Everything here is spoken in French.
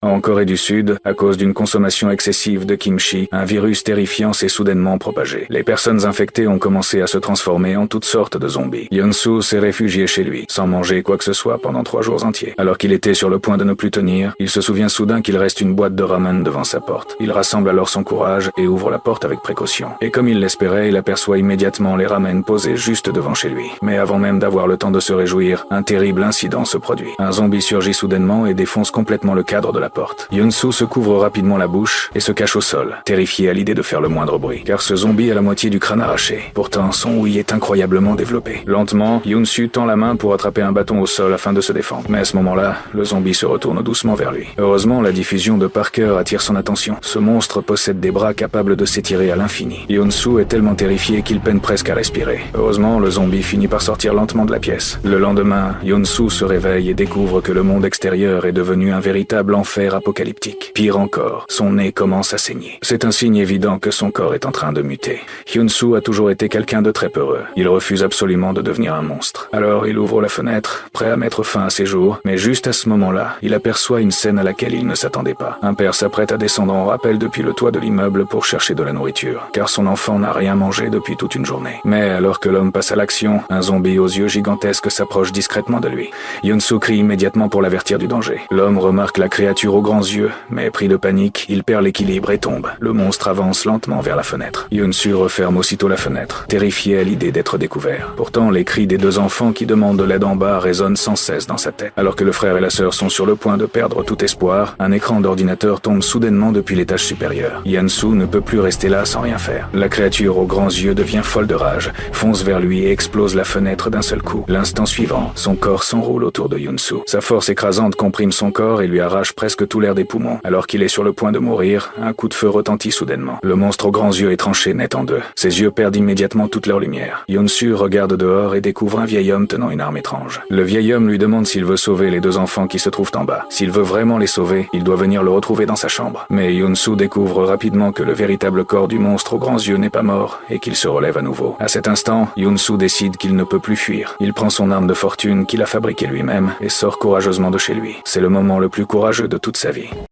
En Corée du Sud, à cause d'une consommation excessive de kimchi, un virus terrifiant s'est soudainement propagé. Les personnes infectées ont commencé à se transformer en toutes sortes de zombies. Yeon-soo s'est réfugié chez lui, sans manger quoi que ce soit pendant 3 jours entiers. Alors qu'il était sur le point de ne plus tenir, il se souvient soudain qu'il reste une boîte de ramen devant sa porte. Il rassemble alors son courage et ouvre la porte avec précaution. Et comme il l'espérait, il aperçoit immédiatement les ramen posés juste devant chez lui. Mais avant même d'avoir le temps de se réjouir, un terrible incident se produit. Un zombie surgit soudainement et défonce complètement le cadre de la porte. Yeon-soo se couvre rapidement la bouche et se cache au sol, terrifié à l'idée de faire le moindre bruit, car ce zombie a la moitié du crâne arraché. Pourtant, son ouïe est incroyablement développé. Lentement, Yeon-soo tend la main pour attraper un bâton au sol afin de se défendre. Mais à ce moment-là, le zombie se retourne doucement vers lui. Heureusement, la diffusion de Parker attire son attention. Ce monstre possède des bras capables de s'étirer à l'infini. Yeon-soo est tellement terrifié qu'il peine presque à respirer. Heureusement, le zombie finit par sortir lentement de la pièce. Le lendemain, Yeon-soo se réveille et découvre que le monde extérieur est devenu un véritable enfer apocalyptique. Pire encore, son nez commence à saigner. C'est un signe évident que son corps est en train de muter. Yeon-soo a toujours été quelqu'un de très peureux. Il refuse absolument de devenir un monstre. Alors il ouvre la fenêtre, prêt à mettre fin à ses jours, mais juste à ce moment-là, il aperçoit une scène à laquelle il ne s'attendait pas. Un père s'apprête à descendre en rappel depuis le toit de l'immeuble pour chercher de la nourriture, car son enfant n'a rien mangé depuis toute une journée. Mais alors que l'homme passe à l'action, un zombie aux yeux gigantesques s'approche discrètement de lui. Yeon-soo crie immédiatement pour l'avertir du danger. L'homme remarque la créature aux grands yeux, mais pris de panique, il perd l'équilibre et tombe. Le monstre avance lentement vers la fenêtre. Yeon-soo referme aussitôt la fenêtre, terrifié à l'idée d'être découvert. Pourtant, les cris des 2 enfants qui demandent de l'aide en bas résonnent sans cesse dans sa tête. Alors que le frère et la sœur sont sur le point de perdre tout espoir, un écran d'ordinateur tombe soudainement depuis l'étage supérieur. Yeon-soo ne peut plus rester là sans rien faire. La créature aux grands yeux devient folle de rage, fonce vers lui et explose la fenêtre d'un seul coup. L'instant suivant, son corps s'enroule autour de Yeon-soo. Sa force écrasante comprime son corps et lui arrache presque tout l'air des poumons. Alors qu'il est sur le point de mourir, un coup de feu retentit soudainement. Le monstre aux grands yeux est tranché net en deux. Ses yeux perdent immédiatement toute leur lumière. Yeon-soo regarde dehors et découvre un vieil homme tenant une arme étrange. Le vieil homme lui demande s'il veut sauver les 2 enfants qui se trouvent en bas. S'il veut vraiment les sauver, il doit venir le retrouver dans sa chambre. Mais Yeon-soo découvre rapidement que le véritable corps du monstre aux grands yeux n'est pas mort et qu'il se relève à nouveau. À cet instant, Yeon-soo décide qu'il ne peut plus fuir. Il prend son arme de fortune qu'il a fabriquée lui-même et sort courageusement de chez lui. C'est le moment le plus courageux de toute sa vie.